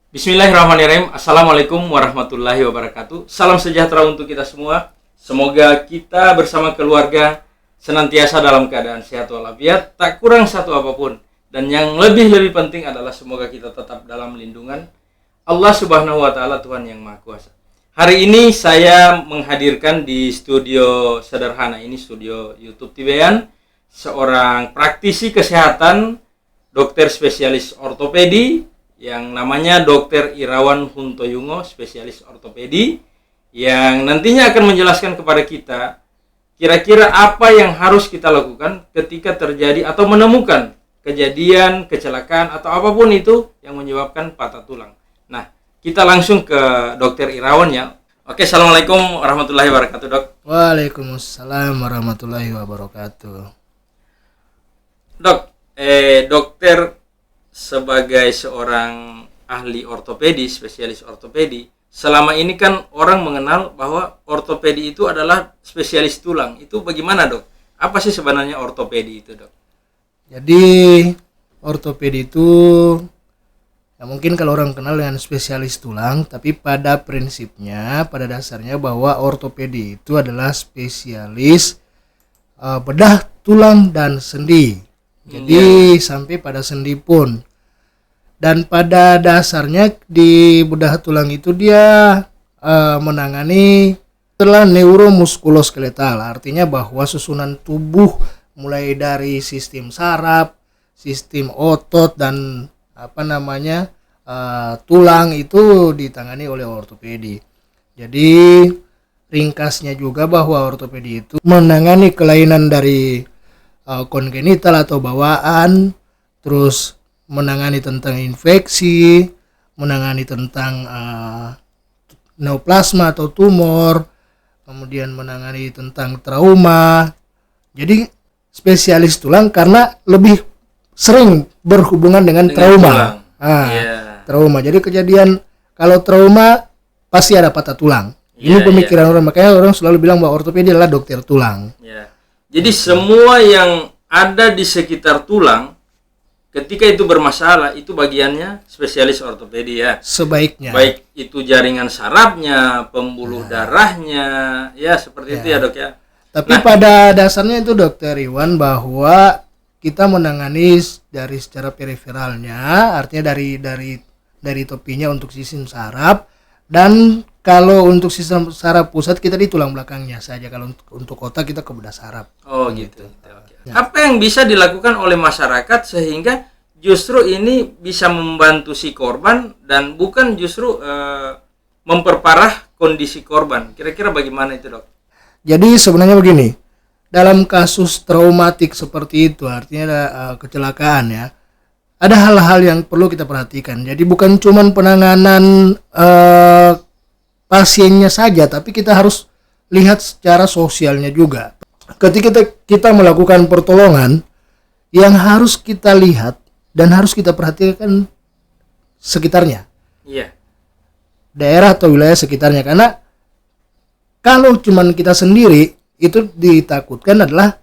Bismillahirrahmanirrahim. Assalamualaikum warahmatullahi wabarakatuh. Salam sejahtera untuk kita semua. Semoga kita bersama keluarga senantiasa dalam keadaan sehat walafiat, tak kurang satu apapun. Dan yang lebih penting adalah semoga kita tetap dalam lindungan Allah Subhanahu wa taala, Tuhan yang Maha Kuasa. Hari ini saya menghadirkan di studio sederhana ini, studio YouTube Tibean, seorang praktisi kesehatan, dokter spesialis ortopedi yang namanya Dr. Irawan Huntoyungo, spesialis ortopedi, yang nantinya akan menjelaskan kepada kita kira-kira apa yang harus kita lakukan ketika terjadi atau menemukan kejadian, kecelakaan atau apapun itu yang menyebabkan patah tulang. Nah, kita langsung ke Dr. Irawan ya. Oke, Assalamualaikum warahmatullahi wabarakatuh, Dok. Waalaikumsalam warahmatullahi wabarakatuh. Dok, dokter sebagai seorang ahli ortopedi, spesialis ortopedi, selama ini kan orang mengenal bahwa ortopedi itu adalah spesialis tulang. Itu bagaimana, Dok? Apa sih sebenarnya ortopedi itu, Dok? Jadi ortopedi itu ya mungkin kalau orang kenal dengan spesialis tulang, tapi pada prinsipnya, pada dasarnya bahwa ortopedi itu adalah spesialis bedah tulang dan sendi. Jadi sampai pada sendi pun. Dan pada dasarnya di bedah tulang itu dia menangani adalah neuromuskuloskeletal, artinya bahwa susunan tubuh mulai dari sistem saraf, sistem otot dan tulang itu ditangani oleh ortopedi. Jadi ringkasnya juga bahwa ortopedi itu menangani kelainan dari kongenital atau bawaan, terus menangani tentang infeksi, menangani tentang neoplasma atau tumor, kemudian menangani tentang trauma. Jadi spesialis tulang karena lebih sering berhubungan dengan trauma. Trauma. Jadi kejadian kalau trauma pasti ada patah tulang. Ini pemikiran orang, makanya orang selalu bilang bahwa ortopedi adalah dokter tulang. Jadi semua yang ada di sekitar tulang ketika itu bermasalah, itu bagiannya spesialis ortopedi ya. Sebaiknya. Baik itu jaringan sarafnya, pembuluh darahnya, ya seperti itu ya, Dok ya. Tapi pada dasarnya itu Dokter Iwan bahwa kita menangani dari secara periferalnya, artinya dari topinya untuk sistem saraf, dan kalau untuk sistem saraf pusat kita di tulang belakangnya saja. Kalau untuk otak kita ke bedah saraf. Oh gitu. Apa yang bisa dilakukan oleh masyarakat sehingga justru ini bisa membantu si korban dan bukan justru memperparah kondisi korban? Kira-kira bagaimana itu, Dok? Jadi sebenarnya begini, dalam kasus traumatik seperti itu, artinya ada kecelakaan ya, ada hal-hal yang perlu kita perhatikan. Jadi bukan cuma penanganan pasiennya saja, tapi kita harus lihat secara sosialnya juga. Ketika kita melakukan pertolongan, yang harus kita lihat dan harus kita perhatikan sekitarnya. Iya. Daerah atau wilayah sekitarnya, karena kalau cuman kita sendiri, itu ditakutkan adalah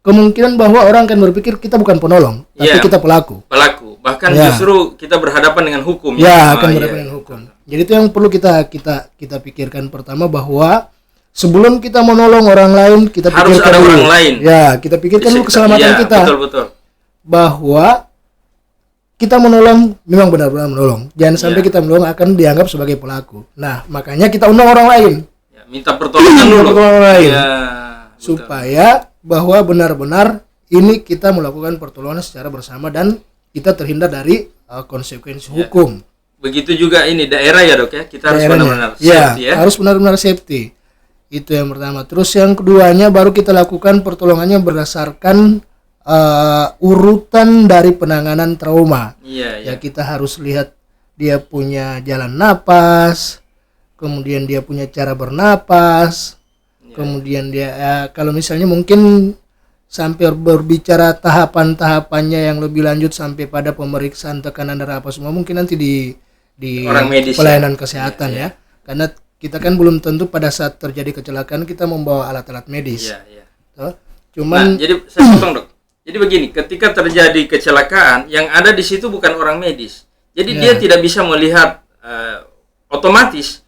kemungkinan bahwa orang akan berpikir kita bukan penolong, tapi kita pelaku. Bahkan justru kita berhadapan dengan hukum. Akan berhadapan dengan hukum. Jadi itu yang perlu kita pikirkan pertama, bahwa sebelum kita menolong orang lain, kita harus pikirkan ada dulu. orang lain. Kita pikirkan dulu keselamatan kita. Betul. Bahwa kita menolong memang benar-benar menolong. Jangan sampai kita menolong akan dianggap sebagai pelaku. Nah, makanya kita undang orang lain. Minta pertolongan dulu. Supaya bahwa benar-benar ini kita melakukan pertolongan secara bersama dan kita terhindar dari konsekuensi hukum. Begitu juga ini daerah ya, Dok ya. Kita harus benar-benar safety ya. Harus benar-benar safety. Itu yang pertama. Terus yang keduanya baru kita lakukan pertolongannya berdasarkan urutan dari penanganan trauma. Ya kita harus lihat dia punya jalan napas, kemudian dia punya cara bernapas, kemudian dia kalau misalnya mungkin sampai berbicara tahapan-tahapannya yang lebih lanjut sampai pada pemeriksaan tekanan darah apa semua, mungkin nanti di orang medis pelayanan kesehatan ya. Karena kita kan belum tentu pada saat terjadi kecelakaan kita membawa alat-alat medis. Cuman jadi saya potong, Dok. Jadi begini, ketika terjadi kecelakaan yang ada di situ bukan orang medis. Jadi dia tidak bisa melihat otomatis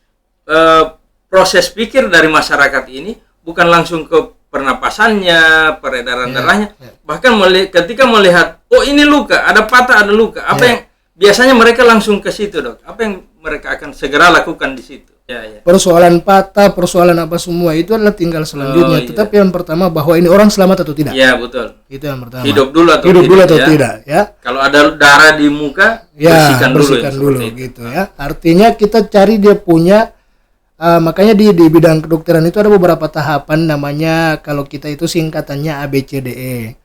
proses pikir dari masyarakat ini bukan langsung ke pernapasannya, peredaran darahnya, bahkan ketika melihat, oh ini luka, ada patah, ada luka, apa yang biasanya mereka langsung ke situ, Dok? Apa yang mereka akan segera lakukan di situ? Persoalan patah, persoalan apa semua itu adalah tinggal selanjutnya. Tetapi yang pertama bahwa ini orang selamat atau tidak. Iya, betul. Itu yang pertama. Hidup dulu atau tidak, ya. Kalau ada darah di muka, bersihkan dulu gitu ya. Artinya kita cari dia punya makanya di bidang kedokteran itu ada beberapa tahapan, namanya kalau kita itu singkatannya ABCDE.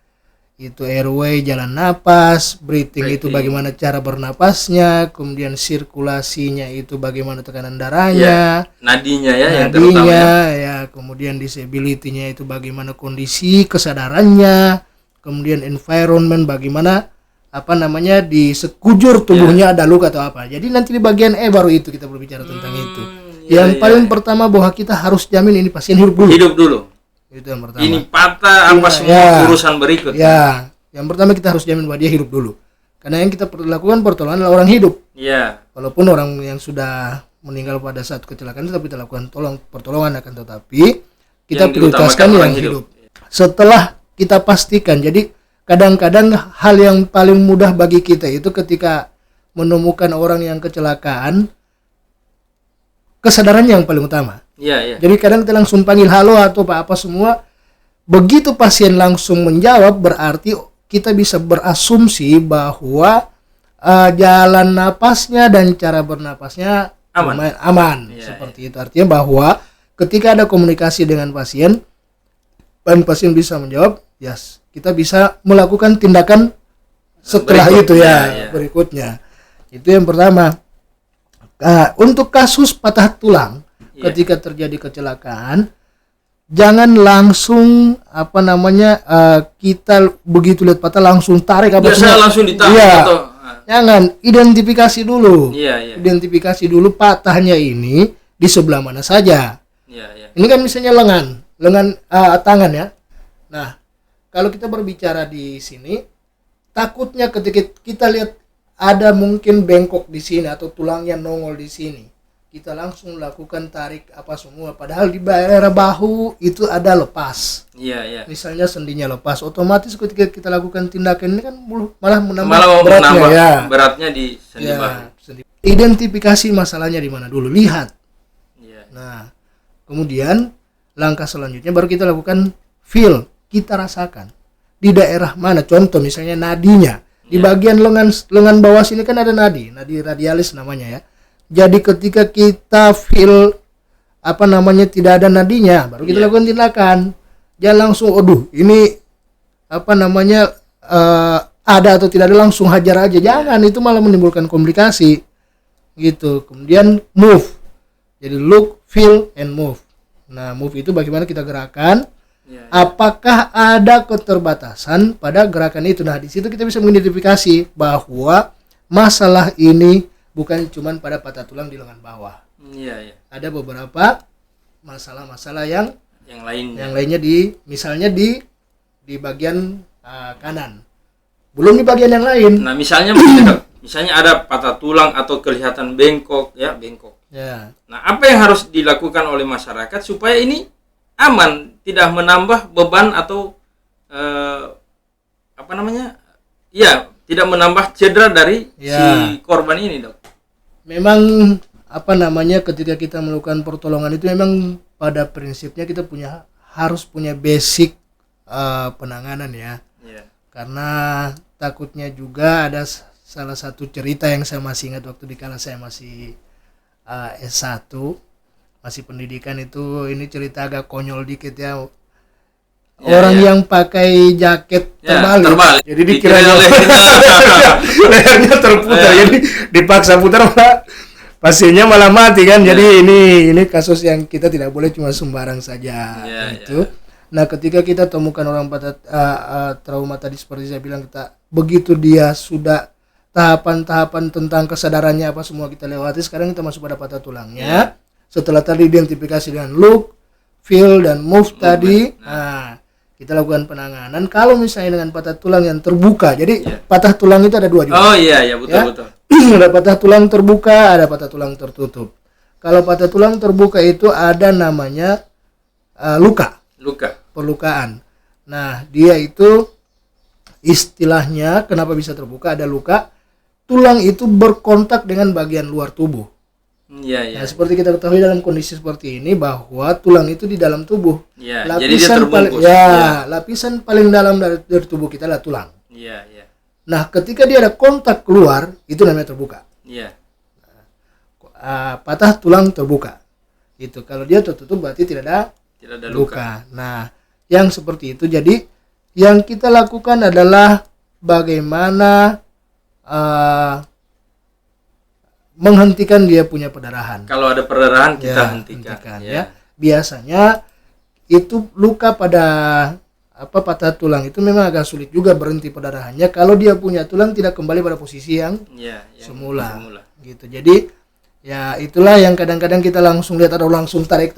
Itu airway, jalan napas, breathing itu bagaimana cara bernapasnya, kemudian sirkulasinya itu bagaimana tekanan darahnya, nadinya yang terutama ya, kemudian disability-nya itu bagaimana kondisi kesadarannya, kemudian environment bagaimana di sekujur tubuhnya ada luka atau apa. Jadi nanti di bagian baru itu kita berbicara tentang itu. Yang paling pertama bahwa kita harus jamin ini pasien hidup dulu. Itu yang pertama. Ini patah apa semua urusan berikut. Ya, yang pertama kita harus jamin bahwa dia hidup dulu. Karena yang kita lakukan pertolongan adalah orang hidup. Iya. Walaupun orang yang sudah meninggal pada saat kecelakaan tetap kita lakukan pertolongan, akan tetapi kita prioritaskan yang hidup. Setelah kita pastikan, jadi kadang-kadang hal yang paling mudah bagi kita itu ketika menemukan orang yang kecelakaan, kesadarannya yang paling utama. Iya. Jadi kadang kita langsung panggil halo atau apa semua. Begitu pasien langsung menjawab, berarti kita bisa berasumsi bahwa jalan napasnya dan cara bernapasnya aman. Seperti itu. Artinya bahwa ketika ada komunikasi dengan pasien dan pasien bisa menjawab, kita bisa melakukan tindakan setelah berikutnya. Itu yang pertama. Untuk kasus patah tulang, ketika terjadi kecelakaan, jangan langsung kita begitu lihat patah langsung tarik langsung ditarik atau jangan, identifikasi dulu. Iya. Identifikasi dulu patahnya ini di sebelah mana saja. Ini kan misalnya lengan tangan ya. Nah, kalau kita berbicara di sini, takutnya ketika kita lihat ada mungkin bengkok di sini atau tulangnya nongol di sini, kita langsung lakukan tarik apa semua, padahal di daerah bahu itu ada lepas. Iya. Misalnya sendinya lepas, otomatis ketika kita lakukan tindakan ini kan malah menambah beratnya di sendi bahu. Identifikasi masalahnya di mana dulu, lihat. Nah, kemudian langkah selanjutnya baru kita lakukan feel, kita rasakan di daerah mana. Contoh misalnya nadinya. Di bagian lengan bawah sini kan ada nadi radialis namanya ya. Jadi ketika kita feel tidak ada nadinya, baru kita lakukan tindakan. Jangan langsung ini ada atau tidak ada langsung hajar aja. Jangan, itu malah menimbulkan komplikasi. Gitu. Kemudian move. Jadi look, feel and move. Nah, move itu bagaimana kita gerakan. Apakah ada keterbatasan pada gerakan itu? Nah, di situ kita bisa mengidentifikasi bahwa masalah ini bukan cuma pada patah tulang di lengan bawah. Ada beberapa masalah-masalah yang lainnya misalnya di bagian kanan. Belum di bagian yang lain. Nah, misalnya ada patah tulang atau kelihatan bengkok. Nah, apa yang harus dilakukan oleh masyarakat supaya ini aman, tidak menambah beban atau tidak menambah cedera dari si korban ini, Dok? Memang ketika kita melakukan pertolongan itu memang pada prinsipnya kita harus punya basic penanganan ya. Karena takutnya juga ada salah satu cerita yang saya masih ingat waktu dikala saya masih S1, masih pendidikan itu, ini cerita agak konyol dikit ya. Orang yang pakai jaket terbalik. Jadi dikira lehernya terputar, jadi dipaksa putar, pasiennya malah mati kan. Jadi ini kasus yang kita tidak boleh cuma sembarang saja. Nah, ketika kita temukan orang pada trauma tadi seperti saya bilang, begitu dia sudah tahapan-tahapan tentang kesadarannya apa semua kita lewati, sekarang kita masuk pada patah tulangnya. Setelah tadi identifikasi dengan look, feel, dan move tadi, kita lakukan penanganan. Kalau misalnya dengan patah tulang yang terbuka, jadi patah tulang itu ada dua juga. Betul. ada patah tulang terbuka, ada patah tulang tertutup. Kalau patah tulang terbuka itu ada namanya luka, perlukaan. Nah, dia itu istilahnya kenapa bisa terbuka, ada luka, tulang itu berkontak dengan bagian luar tubuh. Iya. Nah, seperti kita ketahui dalam kondisi seperti ini bahwa tulang itu di dalam tubuh. Iya. Jadi dia terbungkus. Lapisan paling dalam dari tubuh kita adalah tulang. Iya. Nah, ketika dia ada kontak keluar, itu namanya terbuka. Iya. Patah tulang terbuka. Itu kalau dia tertutup berarti tidak ada luka. Nah, yang seperti itu jadi yang kita lakukan adalah bagaimana menghentikan dia punya perdarahan. Kalau ada perdarahan kita hentikan. Ya. Biasanya itu luka pada patah tulang itu memang agak sulit juga berhenti perdarahannya kalau dia punya tulang tidak kembali pada posisi yang semula. Gitu. Jadi ya itulah yang kadang-kadang kita langsung lihat atau langsung tarik.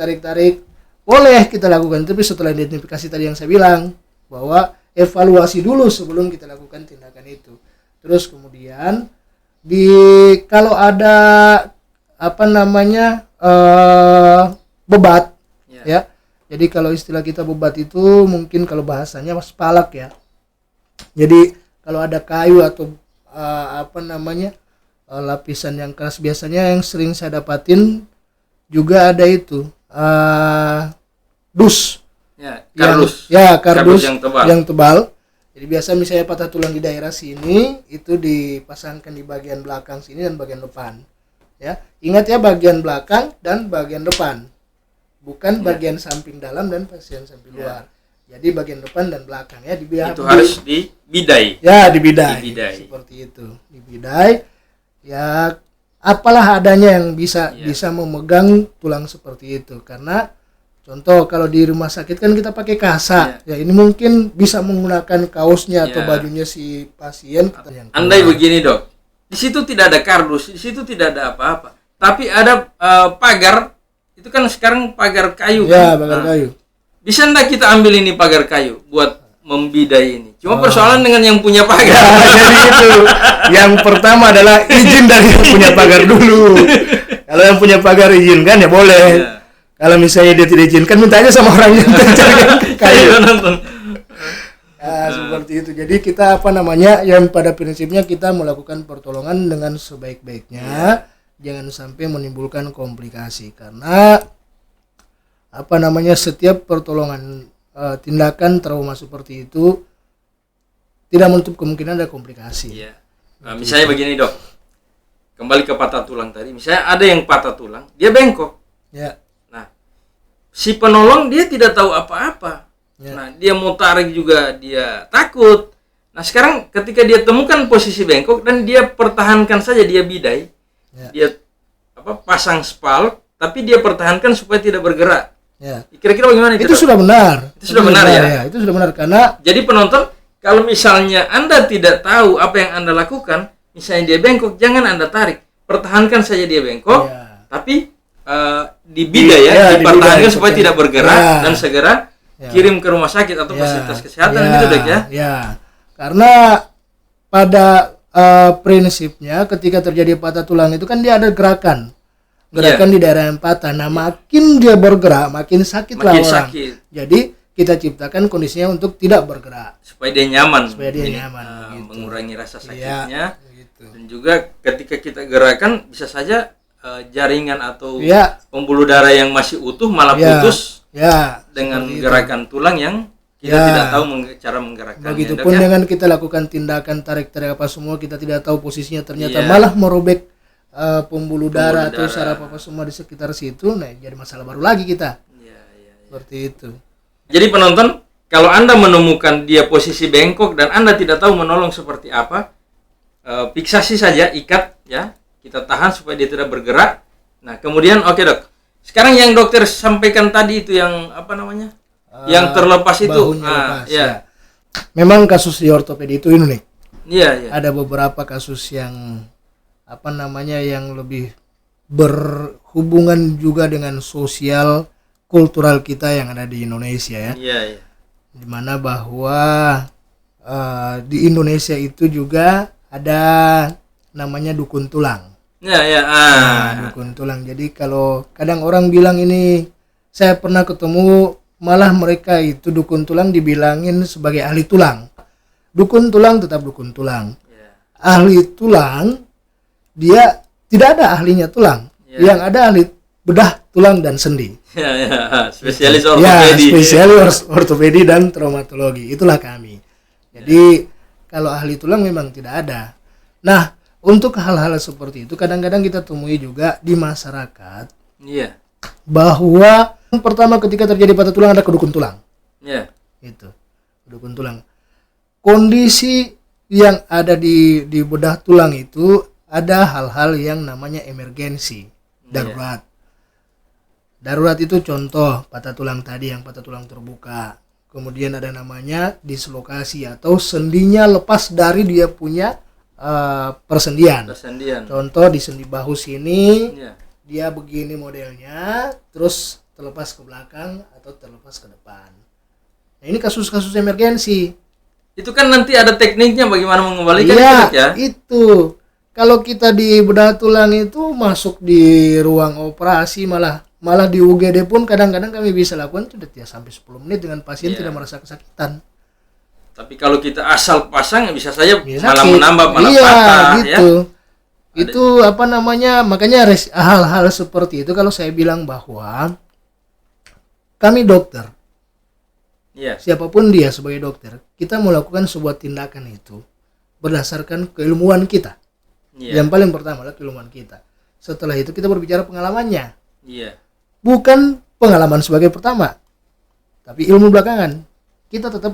Boleh kita lakukan, tapi setelah identifikasi tadi yang saya bilang bahwa evaluasi dulu sebelum kita lakukan tindakan itu. Terus kemudian kalau ada bebat ya. Jadi kalau istilah kita bebat itu mungkin kalau bahasanya spalak ya. Jadi kalau ada kayu atau lapisan yang keras, biasanya yang sering saya dapatin juga ada itu dus. Kardus yang tebal. Jadi biasa misalnya patah tulang di daerah sini itu dipasangkan di bagian belakang sini dan bagian depan. Ya, ingat ya, bagian belakang dan bagian depan. Bukan bagian samping dalam dan bagian samping luar. Jadi bagian depan dan belakang ya itu harus dibidai. Ya, dibidai. Seperti itu. Dibidai. Ya, apalah adanya yang bisa memegang tulang seperti itu. Karena contoh kalau di rumah sakit kan kita pakai kasa. Ya, ini mungkin bisa menggunakan kaosnya atau bajunya si pasien. Andai begini, Dok. Di situ tidak ada kardus, di situ tidak ada apa-apa. Tapi ada pagar. Itu kan sekarang pagar kayu. Ya, pagar kayu. Bisa enggak kita ambil ini pagar kayu buat membidai ini? Cuma persoalan dengan yang punya pagar. Jadi itu. Yang pertama adalah izin dari yang punya pagar dulu. Kalau yang punya pagar izinkan ya boleh. Kalau misalnya dia tidak izinkan, mintanya sama orang yang mencarikan kayu. Seperti itu. Jadi kita yang pada prinsipnya kita melakukan pertolongan dengan sebaik-baiknya. Jangan sampai menimbulkan komplikasi karena setiap pertolongan tindakan trauma seperti itu tidak menutup kemungkinan ada komplikasi. Iya. Nah, misalnya begini, Dok. Kembali ke patah tulang tadi. Misalnya ada yang patah tulang, dia bengkok. Ya. Nah, si penolong dia tidak tahu apa-apa. Ya. Nah, dia mau tarik juga dia takut. Nah, sekarang ketika dia temukan posisi bengkok dan dia pertahankan saja, dia bidai. Ya. Dia pasang spal, tapi dia pertahankan supaya tidak bergerak. Ya. Kira-kira bagaimana itu? Itu sudah benar. Itu sudah benar ya? Ya. Itu sudah benar karena jadi penonton, kalau misalnya Anda tidak tahu apa yang Anda lakukan, misalnya dia bengkok, jangan Anda tarik. Pertahankan saja dia bengkok, tapi dibidai dipertahankan supaya tidak bergerak dan segera kirim ke rumah sakit atau fasilitas kesehatan gitu, Dok ya. Ya. Karena pada prinsipnya ketika terjadi patah tulang itu kan dia ada gerakan di daerah yang patah. Nah, makin dia bergerak makin sakit lah orang. Jadi kita ciptakan kondisinya untuk tidak bergerak supaya dia nyaman, mengurangi rasa sakitnya. Gitu. Dan juga ketika kita gerakan bisa saja jaringan atau pembuluh darah yang masih utuh malah putus dengan gerakan tulang yang kita tidak tahu cara menggerakkannya. Begitupun dengan kita lakukan tindakan tarik apa semua, kita tidak tahu posisinya, ternyata malah merobek pembuluh darah atau saraf apa semua di sekitar situ. Nah, jadi masalah baru lagi kita. Seperti itu. Jadi penonton, kalau Anda menemukan dia posisi bengkok dan Anda tidak tahu menolong seperti apa, fiksasi saja, ikat ya. Kita tahan supaya dia tidak bergerak. Nah, kemudian Dok. Sekarang yang dokter sampaikan tadi itu yang yang terlepas itu, lepas, Memang kasus di ortopedi itu unik. Ada beberapa kasus yang yang lebih berhubungan juga dengan sosial kultural kita yang ada di Indonesia ya. Dimana bahwa di Indonesia itu juga ada namanya dukun tulang. Ya, ya. Dukun tulang. Jadi kalau kadang orang bilang ini, saya pernah ketemu malah mereka itu dukun tulang dibilangin sebagai ahli tulang. Dukun tulang tetap dukun tulang. Ya. Ahli tulang dia tidak ada ahlinya tulang. Ya. Yang ada ahli bedah, tulang dan sendi. Ya, ya. Spesialis Ya, ortopedi. spesialis ortopedi dan traumatologi. Itulah kami. Jadi kalau ahli tulang memang tidak ada. Nah, untuk hal-hal seperti itu kadang-kadang kita temui juga di masyarakat Iya. bahwa pertama ketika terjadi patah tulang ada kedukun tulang. Ya. Itu. Kedukun tulang. Kondisi yang ada di bedah tulang itu ada hal-hal yang namanya emergensi, darurat. Darurat itu contoh patah tulang tadi yang patah tulang terbuka. Kemudian ada namanya dislokasi atau sendinya lepas dari dia punya persendian. Contoh di sendi bahu sini, dia begini modelnya, terus terlepas ke belakang atau terlepas ke depan. Nah, ini kasus-kasus emergensi. Itu kan nanti ada tekniknya bagaimana mengembalikan Iya, ya. itu. Kalau kita di bedah tulang itu masuk di ruang operasi malah di UGD pun kadang-kadang kami bisa lakukan sudah tidak sampai 10 menit dengan pasien tidak merasa kesakitan. Tapi kalau kita asal pasang bisa saja malah sakit. menambah malah Iya, patah gitu. Itu apa namanya? Makanya hal-hal seperti itu kalau saya bilang bahwa kami dokter, siapapun dia sebagai dokter, kita melakukan sebuah tindakan itu berdasarkan keilmuan kita. Yang paling pertama adalah keilmuan kita. Setelah itu kita berbicara pengalamannya. Bukan pengalaman sebagai pertama, tapi ilmu belakangan. Kita tetap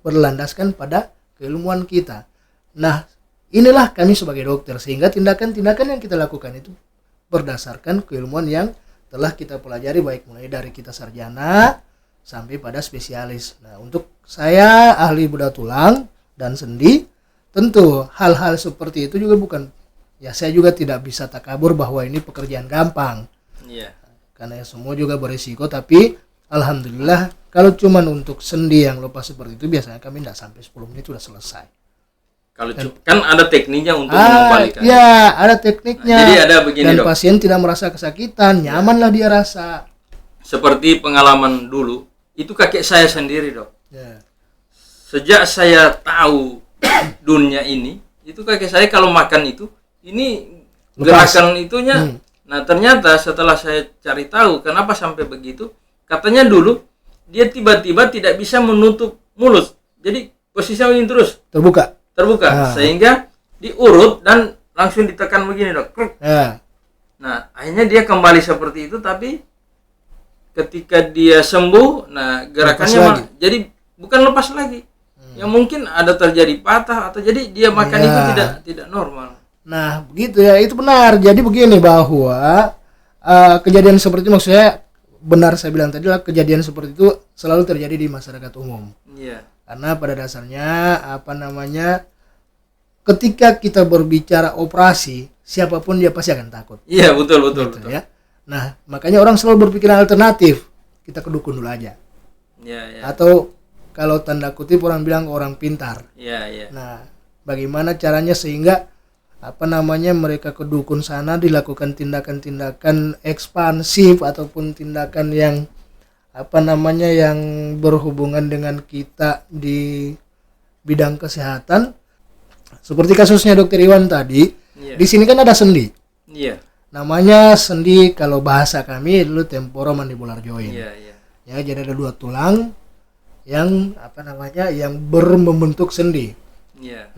berlandaskan pada keilmuan kita. Nah, inilah kami sebagai dokter, sehingga tindakan-tindakan yang kita lakukan itu berdasarkan keilmuan yang telah kita pelajari, baik mulai dari kita sarjana sampai pada spesialis. Nah, untuk saya ahli bedah tulang dan sendi, tentu hal-hal seperti itu juga bukan, ya saya juga tidak bisa takabur bahwa ini pekerjaan gampang. Karena semua juga berisiko, tapi alhamdulillah kalau cuman untuk sendi yang lepas seperti itu biasanya kami tidak sampai 10 menit sudah selesai. Kalau kan ada tekniknya untuk mengembalikan. Ya, ada tekniknya. Nah, jadi ada begini, dan Dok. pasien tidak merasa kesakitan, nyamanlah dia rasa. Seperti pengalaman dulu, itu kakek saya sendiri, Dok. Ya. Sejak saya tahu dunia ini, itu kakek saya kalau makan itu, ini Lepas. gerakan itunya. Nah, ternyata setelah saya cari tahu kenapa sampai begitu, katanya dulu dia tiba-tiba tidak bisa menutup mulut. Jadi posisinya begini terus. Terbuka. Sehingga diurut dan langsung ditekan begini, Dok. Nah, akhirnya dia kembali seperti itu, tapi ketika dia sembuh, nah gerakannya jadi bukan lepas lagi. Yang mungkin ada terjadi patah atau jadi dia makan itu tidak normal. Nah, begitu ya, itu benar. Jadi begini bahwa kejadian seperti itu, maksudnya benar saya bilang tadi lah, kejadian seperti itu selalu terjadi di masyarakat umum. Karena pada dasarnya apa namanya, ketika kita berbicara operasi, siapapun dia pasti akan takut. Iya, betul. Ya. Nah, makanya orang selalu berpikiran alternatif. Kita ke dukun dulu aja. Atau kalau tanda kutip orang bilang orang pintar. Nah, bagaimana caranya sehingga apa namanya mereka ke dukun sana dilakukan tindakan-tindakan ekspansif ataupun tindakan yang apa namanya yang berhubungan dengan kita di bidang kesehatan, seperti kasusnya Dokter Iwan tadi. Di sini kan ada sendi. Namanya sendi, kalau bahasa kami dulu temporomandibular joint. Ya, jadi ada dua tulang yang apa namanya yang membentuk sendi.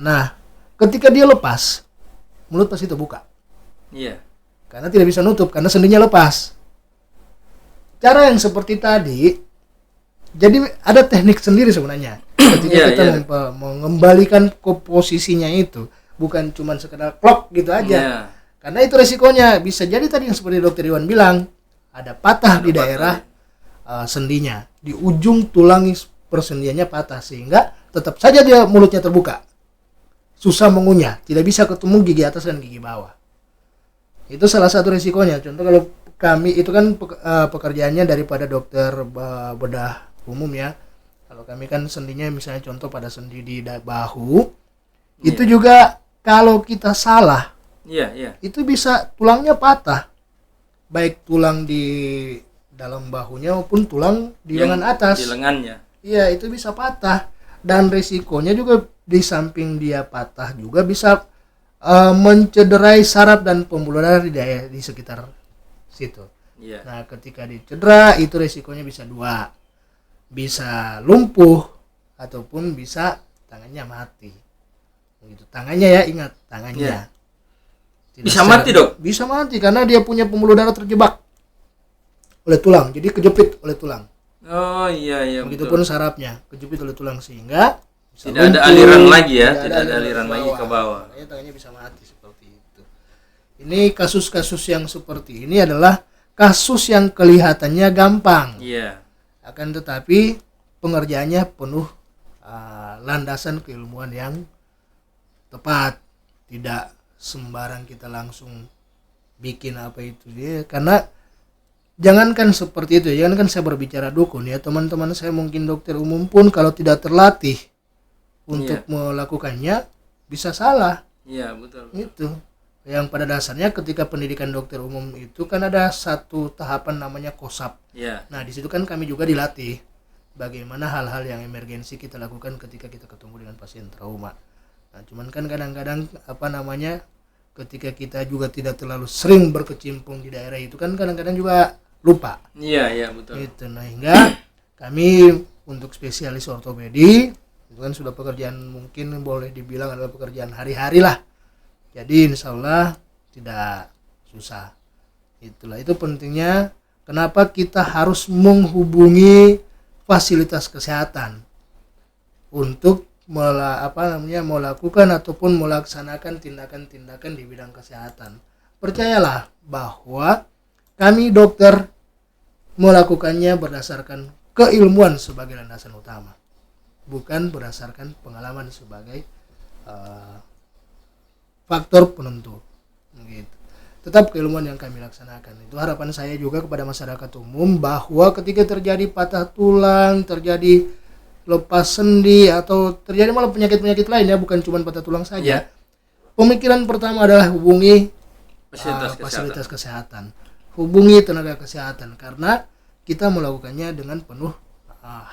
Nah, ketika dia lepas, mulut pasti terbuka. Karena tidak bisa nutup karena sendinya lepas. Cara yang seperti tadi, jadi ada teknik sendiri sebenarnya. Ketika kita mengembalikan ke posisinya itu, bukan cuma sekedar klok gitu aja. Karena itu resikonya bisa jadi tadi yang seperti Dokter Iwan bilang, ada patah di daerah sendinya, di ujung tulang persendiannya patah, sehingga tetap saja dia mulutnya terbuka, susah mengunyah, tidak bisa ketemu gigi atas dan gigi bawah. Itu salah satu resikonya. Contoh kalau kami itu kan pekerjaannya daripada dokter bedah umum ya. Kalau kami kan sendinya misalnya contoh pada sendi di bahu, itu juga kalau kita salah Iya. itu bisa tulangnya patah, baik tulang di dalam bahunya maupun tulang di lengan atas. Di lengannya. Iya, itu bisa patah, dan risikonya juga di samping dia patah juga bisa mencederai saraf dan pembuluh darah di sekitar situ. Iya. Nah, ketika dicedera itu risikonya bisa dua, bisa lumpuh ataupun bisa tangannya mati. Begitu. Tangannya ya, ingat tangannya. Iya. Tidak Bisa secara- mati, Dok? Bisa mati karena dia punya pembuluh darah terjebak oleh tulang, jadi kejepit oleh tulang. Oh iya Begitupun sarafnya kejepit oleh tulang sehingga bisa tidak ada lumpuh, aliran lagi ya, tidak tidak ada aliran lagi ke bawah. Makanya tangannya bisa mati seperti itu. Ini kasus-kasus yang seperti ini adalah kasus yang kelihatannya gampang, Iya. akan tetapi pengerjaannya penuh landasan keilmuan yang tepat. Tidak sembarang kita langsung bikin apa itu dia, karena jangankan seperti itu, jangankan saya berbicara dukun ya, teman-teman saya mungkin dokter umum pun kalau tidak terlatih untuk melakukannya bisa salah. Iya, betul. Itu yang pada dasarnya ketika pendidikan dokter umum itu kan ada satu tahapan namanya kosap. Iya. Nah, di situ kan kami juga dilatih bagaimana hal-hal yang emergensi kita lakukan ketika kita ketemu dengan pasien trauma. Nah, cuman kan kadang-kadang ketika kita juga tidak terlalu sering berkecimpung di daerah itu kan kadang-kadang juga lupa. Iya, betul. Itu nah, hingga kami untuk spesialis ortopedi itu kan sudah pekerjaan mungkin boleh dibilang adalah pekerjaan hari-hari lah. Jadi insya Allah tidak susah. Itulah itu pentingnya kenapa kita harus menghubungi fasilitas kesehatan untuk melakukan ataupun melaksanakan tindakan-tindakan di bidang kesehatan. Percayalah bahwa kami dokter melakukannya berdasarkan keilmuan sebagai landasan utama, bukan berdasarkan pengalaman sebagai faktor penentu. Gitu. Tetap keilmuan yang kami laksanakan. Itu harapan saya juga kepada masyarakat umum bahwa ketika terjadi patah tulang, terjadi lepas sendi atau terjadi malah penyakit-penyakit lain ya, bukan cuma patah tulang saja. Pemikiran pertama adalah hubungi fasilitas kesehatan. Hubungi tenaga kesehatan karena kita melakukannya dengan penuh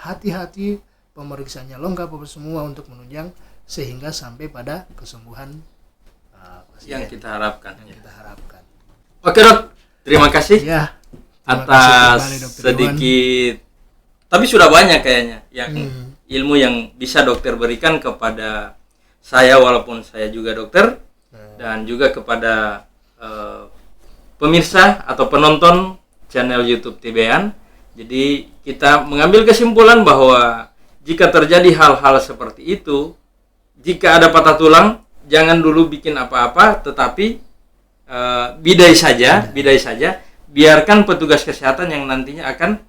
hati-hati, pemeriksaannya lengkap apa semua untuk menunjang sehingga sampai pada kesembuhan pasien Yang kita harapkan. kita harapkan. Oke, Dok. Terima kasih Ya. Terima atas kasih kembali, Dr. Iwan. sedikit, tapi sudah banyak kayaknya yang ilmu yang bisa dokter berikan kepada saya walaupun saya juga dokter dan juga kepada pemirsa atau penonton channel YouTube TBN. Jadi kita mengambil kesimpulan bahwa jika terjadi hal-hal seperti itu, jika ada patah tulang, jangan dulu bikin apa-apa, tetapi bidai saja, biarkan petugas kesehatan yang nantinya akan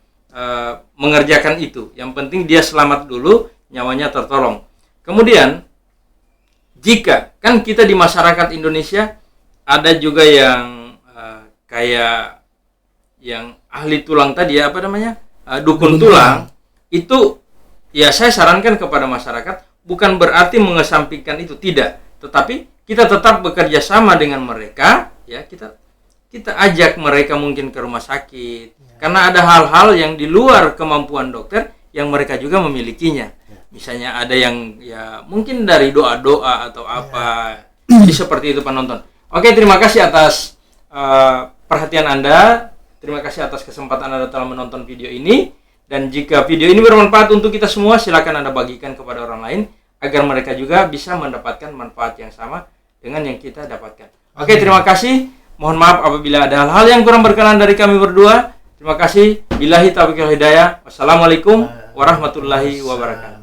mengerjakan itu. Yang penting dia selamat dulu, nyawanya tertolong. Kemudian jika kan kita di masyarakat Indonesia ada juga yang kayak yang ahli tulang tadi ya, apa namanya, dukun tulang itu ya, saya sarankan kepada masyarakat bukan berarti mengesampingkan itu, tidak, tetapi kita tetap bekerja sama dengan mereka ya, kita ajak mereka mungkin ke rumah sakit karena ada hal-hal yang di luar kemampuan dokter yang mereka juga memilikinya. Misalnya ada yang ya mungkin dari doa-doa atau apa. Jadi seperti itu penonton. Oke, terima kasih atas perhatian Anda. Terima kasih atas kesempatan Anda telah menonton video ini. Dan jika video ini bermanfaat untuk kita semua, silakan Anda bagikan kepada orang lain agar mereka juga bisa mendapatkan manfaat yang sama dengan yang kita dapatkan. Oke, terima kasih. Mohon maaf apabila ada hal-hal yang kurang berkenan dari kami berdua. Terima kasih. Billahi taufiq wal hidayah. Wassalamualaikum warahmatullahi wabarakatuh.